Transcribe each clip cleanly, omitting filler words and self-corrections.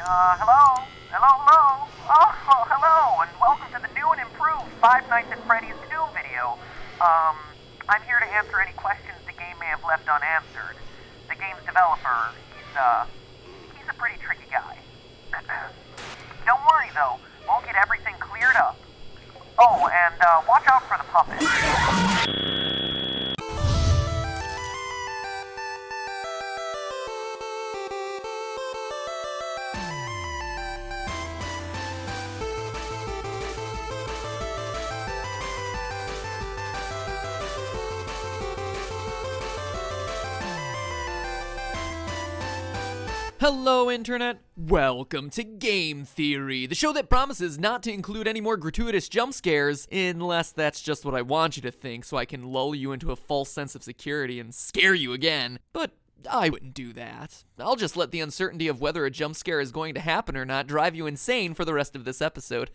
Hello? Hello? Oh, hello, and welcome to the new and improved Five Nights at Freddy's 2 video. I'm here to answer any questions the game may have left unanswered. The game's developer, he's a pretty tricky guy. Don't worry, though. We'll get everything cleared up. Oh, and, watch out for the puppet. Hello, Internet! Welcome to Game Theory, the show that promises not to include any more gratuitous jump scares, unless that's just what I want you to think so I can lull you into a false sense of security and scare you again. But I wouldn't do that. I'll just let the uncertainty of whether a jump scare is going to happen or not drive you insane for the rest of this episode.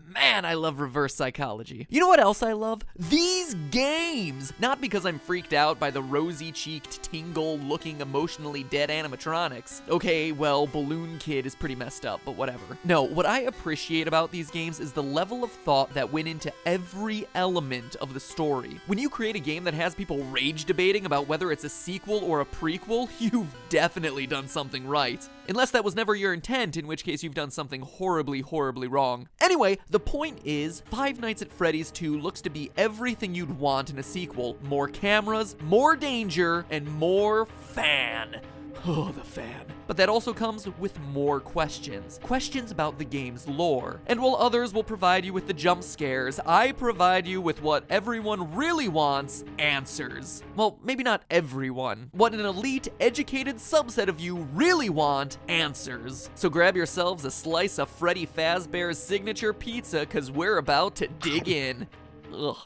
Man, I love reverse psychology. You know what else I love? These games! Not because I'm freaked out by the rosy-cheeked, tingle-looking, emotionally dead animatronics. Okay, well, Balloon Kid is pretty messed up, but whatever. No, what I appreciate about these games is the level of thought that went into every element of the story. When you create a game that has people rage debating about whether it's a sequel or a prequel, you've definitely done something right. Unless that was never your intent, in which case you've done something horribly, horribly wrong. Anyway, the point is, Five Nights at Freddy's 2 looks to be everything you'd want in a sequel. More cameras, more danger, and more fan. Oh, the fan. But that also comes with more questions. Questions about the game's lore. And while others will provide you with the jump scares, I provide you with what everyone really wants, answers. Well, maybe not everyone. What an elite, educated subset of you really want, answers. So grab yourselves a slice of Freddy Fazbear's signature pizza, cause we're about to dig in. Ugh,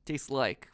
tastes like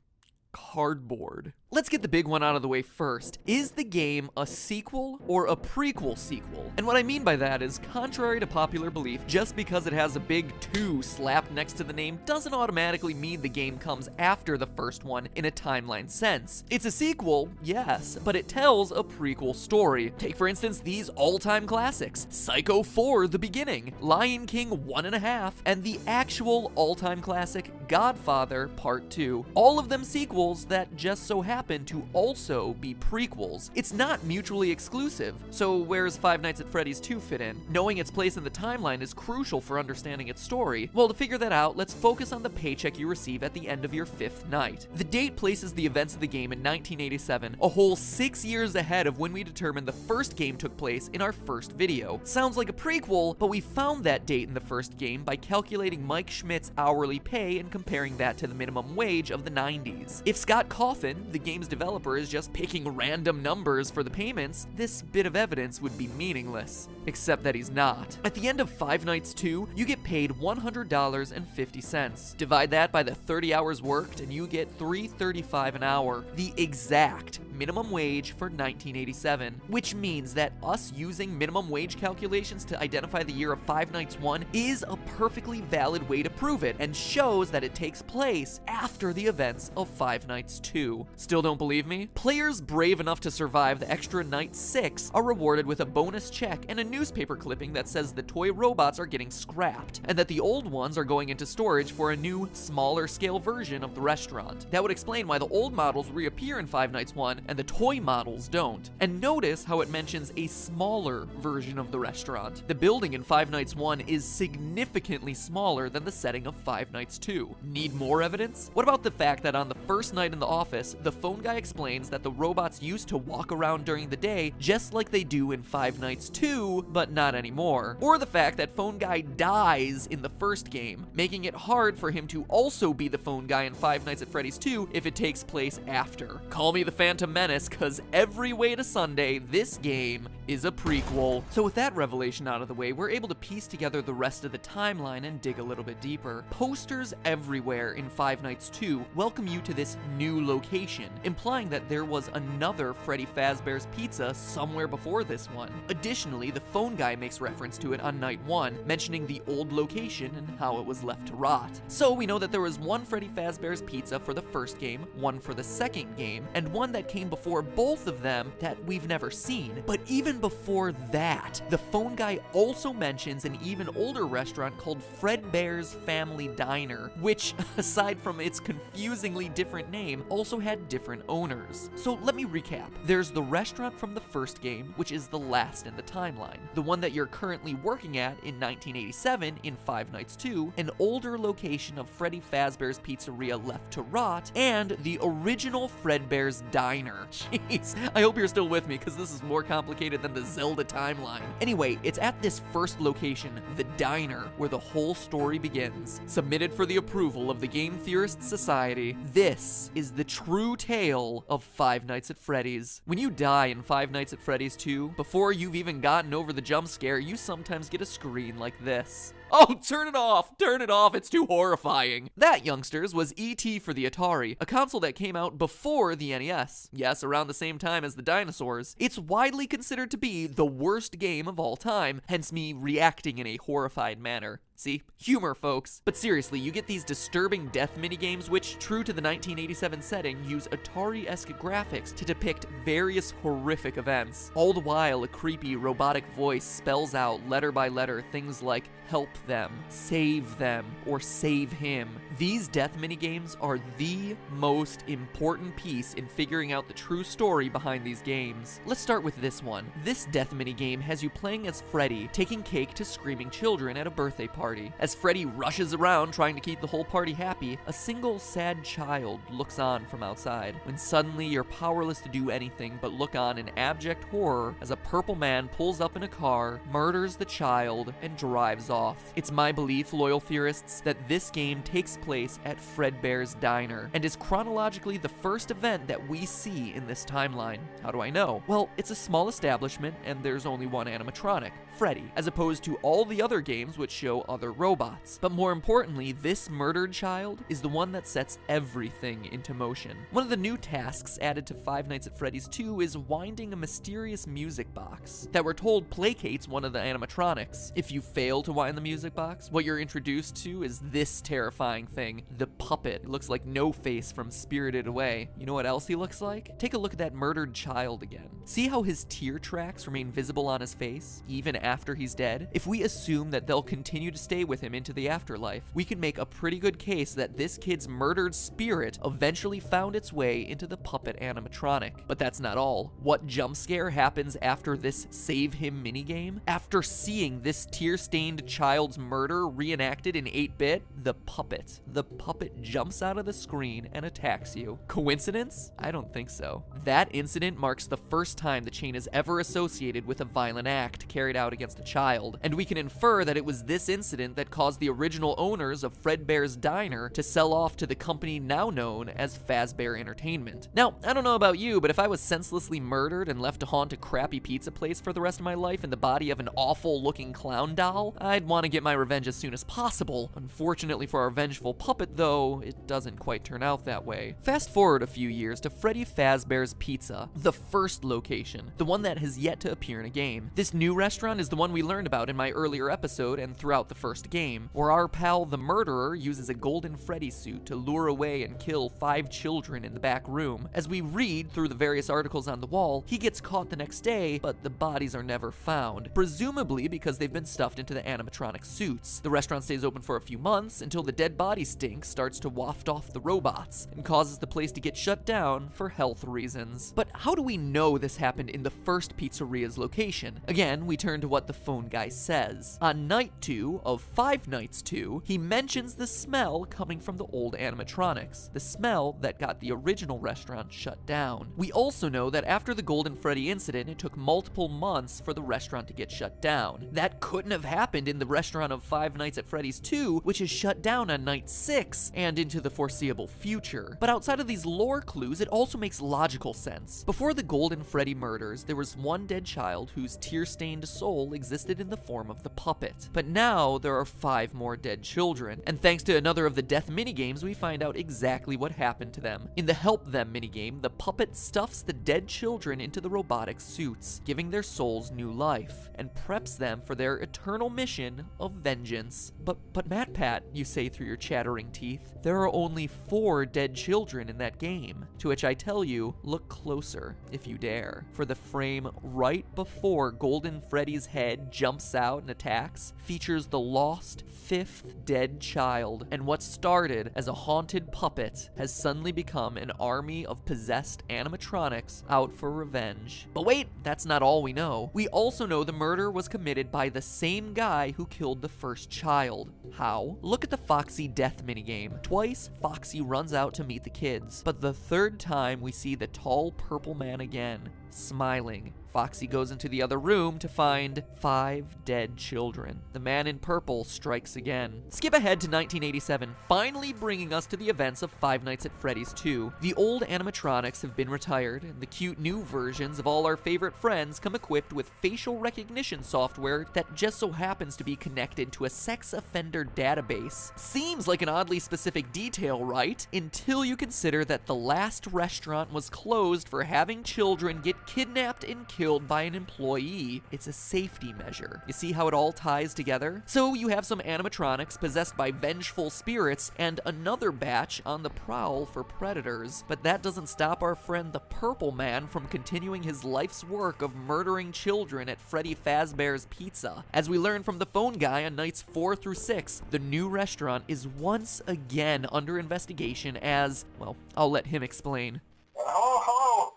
cardboard. Let's get the big one out of the way first. Is the game a sequel or a prequel sequel? And what I mean by that is, contrary to popular belief, just because it has a big 2 slapped next to the name doesn't automatically mean the game comes after the first one in a timeline sense. It's a sequel, yes, but it tells a prequel story. Take for instance these all-time classics, Psycho 4: The Beginning, Lion King 1.5, and the actual all-time classic Godfather Part 2. All of them sequels that just so happen to also be prequels. It's not mutually exclusive. So where's Five Nights at Freddy's 2 fit in? Knowing its place in the timeline is crucial for understanding its story. Well, to figure that out, let's focus on the paycheck you receive at the end of your 5th night. The date places the events of the game in 1987, a whole 6 years ahead of when we determined the first game took place in our first video. Sounds like a prequel, but we found that date in the first game by calculating Mike Schmidt's hourly pay and comparing that to the minimum wage of the 90s. If Scott Coffin, the game's developer, is just picking random numbers for the payments, this bit of evidence would be meaningless. Except that he's not. At the end of Five Nights 2, you get paid $100.50. Divide that by the 30 hours worked and you get $3.35 an hour, the exact minimum wage for 1987, which means that us using minimum wage calculations to identify the year of Five Nights 1 is a perfectly valid way to prove it, and shows that it takes place after the events of Five Nights 2. Still don't believe me? Players brave enough to survive the extra night 6 are rewarded with a bonus check and a newspaper clipping that says the toy robots are getting scrapped, and that the old ones are going into storage for a new, smaller scale version of the restaurant. That would explain why the old models reappear in Five Nights 1 and the toy models don't. And notice how it mentions a smaller version of the restaurant. The building in Five Nights 1 is significantly smaller than the setting of Five Nights 2. Need more evidence? What about the fact that on the first night in the office, the phone guy explains that the robots used to walk around during the day just like they do in Five Nights 2, but not anymore. Or the fact that phone guy dies in the first game, making it hard for him to also be the phone guy in Five Nights at Freddy's 2 if it takes place after. Call me the Phantom Menace, cause every way to Sunday, this game is a prequel. So with that revelation out of the way, we're able to piece together the rest of the timeline and dig a little bit deeper. Posters everywhere in Five Nights 2 welcome you to this new location, implying that there was another Freddy Fazbear's Pizza somewhere before this one. Additionally, the phone guy makes reference to it on night 1, mentioning the old location and how it was left to rot. So we know that there was one Freddy Fazbear's Pizza for the first game, one for the second game, and one that came before both of them that we've never seen. But even even before that, the phone guy also mentions an even older restaurant called Fredbear's Family Diner, which, aside from its confusingly different name, also had different owners. So let me recap. There's the restaurant from the first game, which is the last in the timeline. The one that you're currently working at in 1987 in Five Nights 2, an older location of Freddy Fazbear's Pizzeria left to rot, and the original Fredbear's Diner. Jeez, I hope you're still with me, because this is more complicated than the Zelda timeline. Anyway, it's at this first location, the Diner, where the whole story begins. Submitted for the approval of the Game Theorist Society, this is the true tale of Five Nights at Freddy's. When you die in Five Nights at Freddy's 2, before you've even gotten over the jump scare, you sometimes get a screen like this. Oh, turn it off! Turn it off, it's too horrifying. That, youngsters, was E.T. for the Atari, a console that came out before the NES. Yes, around the same time as the dinosaurs. It's widely considered to be the worst game of all time, hence me reacting in a horrified manner. See? Humor, folks. But seriously, you get these disturbing death minigames which, true to the 1987 setting, use Atari-esque graphics to depict various horrific events. All the while, a creepy robotic voice spells out letter by letter things like help them, save them, or save him. These death minigames are the most important piece in figuring out the true story behind these games. Let's start with this one. This death minigame has you playing as Freddy, taking cake to screaming children at a birthday party. As Freddy rushes around trying to keep the whole party happy, a single sad child looks on from outside, when suddenly you're powerless to do anything but look on in abject horror as a purple man pulls up in a car, murders the child, and drives off. It's my belief, loyal theorists, that this game takes place at Fredbear's Diner, and is chronologically the first event that we see in this timeline. How do I know? Well, it's a small establishment, and there's only one animatronic, Freddy, as opposed to all the other games which show other robots. But more importantly, this murdered child is the one that sets everything into motion. One of the new tasks added to Five Nights at Freddy's 2 is winding a mysterious music box that we're told placates one of the animatronics. If you fail to wind the music box, what you're introduced to is this terrifying thing, the puppet. It looks like No-Face from Spirited Away. You know what else he looks like? Take a look at that murdered child again. See how his tear tracks remain visible on his face, even after he's dead? If we assume that they'll continue to stay with him into the afterlife, we can make a pretty good case that this kid's murdered spirit eventually found its way into the puppet animatronic. But that's not all. What jump scare happens after this save him minigame? After seeing this tear-stained child's murder reenacted in 8-bit, the puppet jumps out of the screen and attacks you. Coincidence? I don't think so. That incident marks the first time the chain is ever associated with a violent act carried out against a child, and we can infer that it was this incident that caused the original owners of Fredbear's Diner to sell off to the company now known as Fazbear Entertainment. Now, I don't know about you, but if I was senselessly murdered and left to haunt a crappy pizza place for the rest of my life in the body of an awful-looking clown doll, I'd want to get my revenge as soon as possible. Unfortunately for our vengeful puppet, though, it doesn't quite turn out that way. Fast forward a few years to Freddy Fazbear's Pizza, the first location, the one that has yet to appear in a game. This new restaurant is the one we learned about in my earlier episode and throughout the first game, where our pal the murderer uses a golden Freddy suit to lure away and kill 5 children in the back room. As we read through the various articles on the wall, he gets caught the next day, but the bodies are never found, presumably because they've been stuffed into the animatronic suits. The restaurant stays open for a few months until the dead body stink starts to waft off the robots and causes the place to get shut down for health reasons. But how do we know this happened in the first pizzeria's location? Again, we turn to what the phone guy says. On night 2 of Five Nights 2, he mentions the smell coming from the old animatronics, the smell that got the original restaurant shut down. We also know that after the Golden Freddy incident, it took multiple months for the restaurant to get shut down. That couldn't have happened in the restaurant of Five Nights at Freddy's 2, which is shut down on night 6 and into the foreseeable future. But outside of these lore clues, it also makes logical sense. Before the Golden Freddy murders, there was one dead child whose tear-stained soul existed in the form of the puppet. But now, now there are 5 more dead children, and thanks to another of the death minigames, we find out exactly what happened to them. In the Help Them minigame, the puppet stuffs the dead children into the robotic suits, giving their souls new life, and preps them for their eternal mission of vengeance. But MatPat, you say through your chattering teeth, there are only 4 dead children in that game. To which I tell you, look closer, if you dare. For the frame right before Golden Freddy's head jumps out and attacks features the lost 5th dead child, and what started as a haunted puppet has suddenly become an army of possessed animatronics out for revenge. But wait, that's not all we know. We also know the murder was committed by the same guy who killed the first child. How? Look at the Foxy death minigame. Twice, Foxy runs out to meet the kids, but the 3rd time we see the tall purple man again, smiling. Foxy goes into the other room to find 5 dead children. The man in purple strikes again. Skip ahead to 1987, finally bringing us to the events of Five Nights at Freddy's 2. The old animatronics have been retired, and the cute new versions of all our favorite friends come equipped with facial recognition software that just so happens to be connected to a sex offender database. Seems like an oddly specific detail, right? Until you consider that the last restaurant was closed for having children get kidnapped and killed by an employee. It's a safety measure. You see how it all ties together? So you have some animatronics possessed by vengeful spirits and another batch on the prowl for predators. But that doesn't stop our friend the Purple Man from continuing his life's work of murdering children at Freddy Fazbear's Pizza. As we learn from the phone guy on nights 4 through 6, the new restaurant is once again under investigation as, well, I'll let him explain. Hello.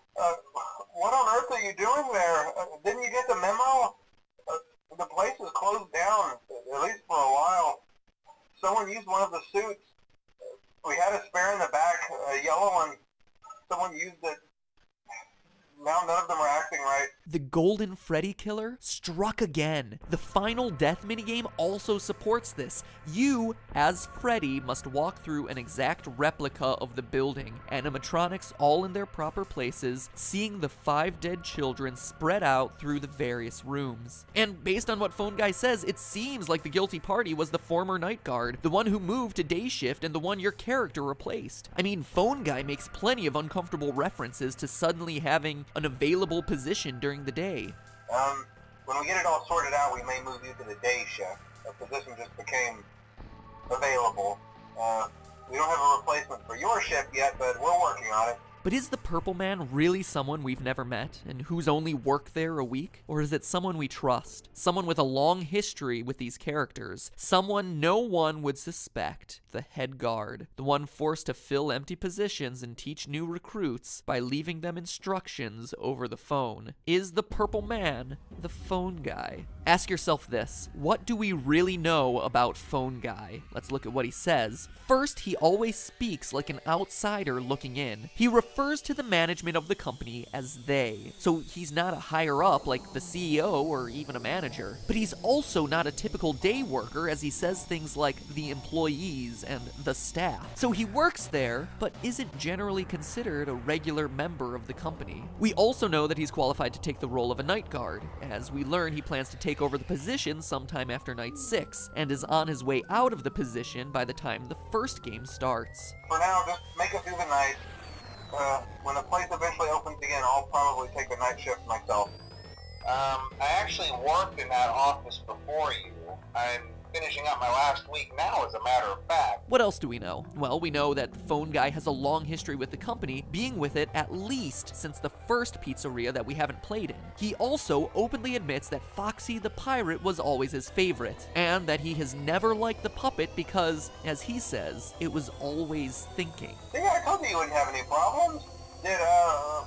What on earth are you doing there? Didn't you get the memo? The place is closed down, at least for a while. Someone used one of the suits. We had a spare in the back, a yellow one. Someone used it. Now none of them are acting right. The Golden Freddy killer struck again. The final death minigame also supports this. You, as Freddy, must walk through an exact replica of the building, animatronics all in their proper places, seeing the 5 dead children spread out through the various rooms. And based on what Phone Guy says, it seems like the guilty party was the former night guard, the one who moved to day shift and the one your character replaced. I mean, Phone Guy makes plenty of uncomfortable references to suddenly having an available position during the day. When we get it all sorted out, we may move you to the day shift. A position just became available. We don't have a replacement for your shift yet, but we're working on it. But is the Purple Man really someone we've never met and who's only worked there a week? Or is it someone we trust? Someone with a long history with these characters? Someone no one would suspect? The head guard. The one forced to fill empty positions and teach new recruits by leaving them instructions over the phone. Is the Purple Man the phone guy? Ask yourself this. What do we really know about Phone Guy? Let's look at what he says. First, he always speaks like an outsider looking in. He refers to the management of the company as they. So he's not a higher up like the CEO or even a manager. But he's also not a typical day worker, as he says things like the employees and the staff. So he works there, but isn't generally considered a regular member of the company. We also know that he's qualified to take the role of a night guard. As we learn, he plans to take over the position sometime after night 6, and is on his way out of the position by the time the first game starts. For now, just make it through the night. When the place eventually opens again, I'll probably take the night shift myself. I actually worked in that office before you. I'm finishing up my last week now, as a matter of fact. What else do we know? Well, we know that Phone Guy has a long history with the company, being with it at least since the first pizzeria that we haven't played in. He also openly admits that Foxy the Pirate was always his favorite, and that he has never liked the puppet because, as he says, it was always thinking. See, I told you you wouldn't have any problems. Did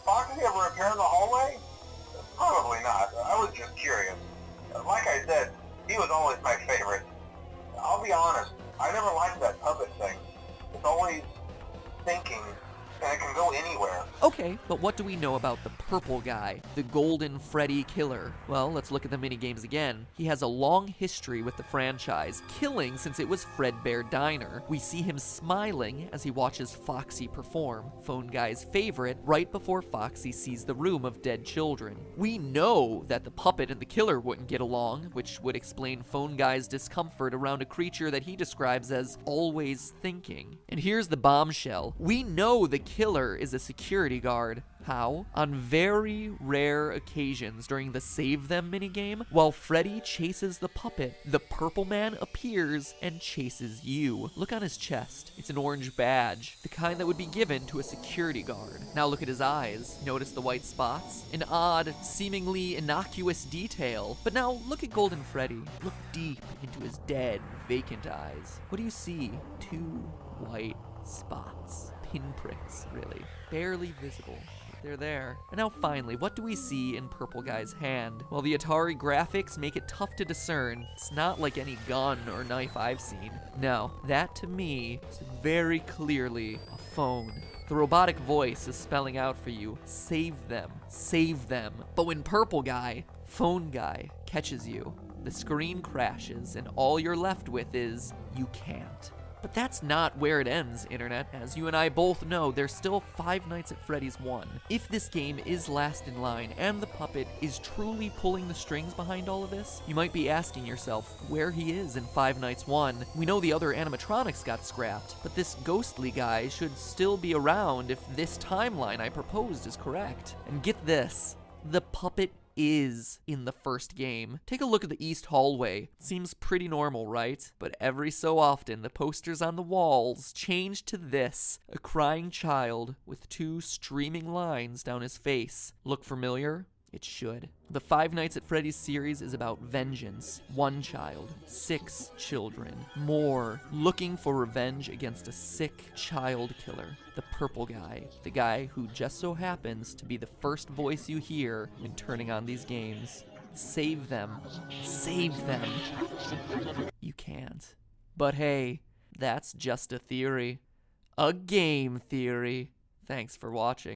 Foxy ever appear in the hallway? Probably not. I was just curious. Like I said, he was always my favorite. I'll be honest, I never liked that puppet thing. It's always thinking and it can go anywhere. Okay, but what do we know about the purple guy, the Golden Freddy killer? Well, let's look at the minigames again. He has a long history with the franchise, killing since it was Fredbear Diner. We see him smiling as he watches Foxy perform, Phone Guy's favorite, right before Foxy sees the room of dead children. We know that the puppet and the killer wouldn't get along, which would explain Phone Guy's discomfort around a creature that he describes as always thinking. And here's the bombshell. We know the killer is a security guard. How? On very rare occasions during the Save Them minigame, while Freddy chases the puppet, the purple man appears and chases you. Look on his chest. It's an orange badge, the kind that would be given to a security guard. Now look at his eyes. Notice the white spots? An odd, seemingly innocuous detail. But now look at Golden Freddy. Look deep into his dead, vacant eyes. What do you see? Two white spots. Pinpricks, really. Barely visible. They're there. And now finally, what do we see in Purple Guy's hand? Well, the Atari graphics make it tough to discern. It's not like any gun or knife I've seen. No, that to me is very clearly a phone. The robotic voice is spelling out for you, save them, save them. But when Purple Guy, Phone Guy, catches you, the screen crashes and all you're left with is, you can't. But that's not where it ends, Internet. As you and I both know, there's still Five Nights at Freddy's 1. If this game is last in line and the puppet is truly pulling the strings behind all of this, you might be asking yourself where he is in Five Nights 1. We know the other animatronics got scrapped, but this ghostly guy should still be around if this timeline I proposed is correct. And get this, the puppet is in the first game. Take a look at the east hallway. Seems pretty normal, right? But every so often, the posters on the walls change to this, a crying child with two streaming lines down his face. Look familiar? It should. The Five Nights at Freddy's series is about vengeance. One child, 6 children, more, looking for revenge against a sick child killer. The purple guy, the guy who just so happens to be the first voice you hear when turning on these games. Save them. Save them. You can't. But hey, that's just a theory. A game theory. Thanks for watching.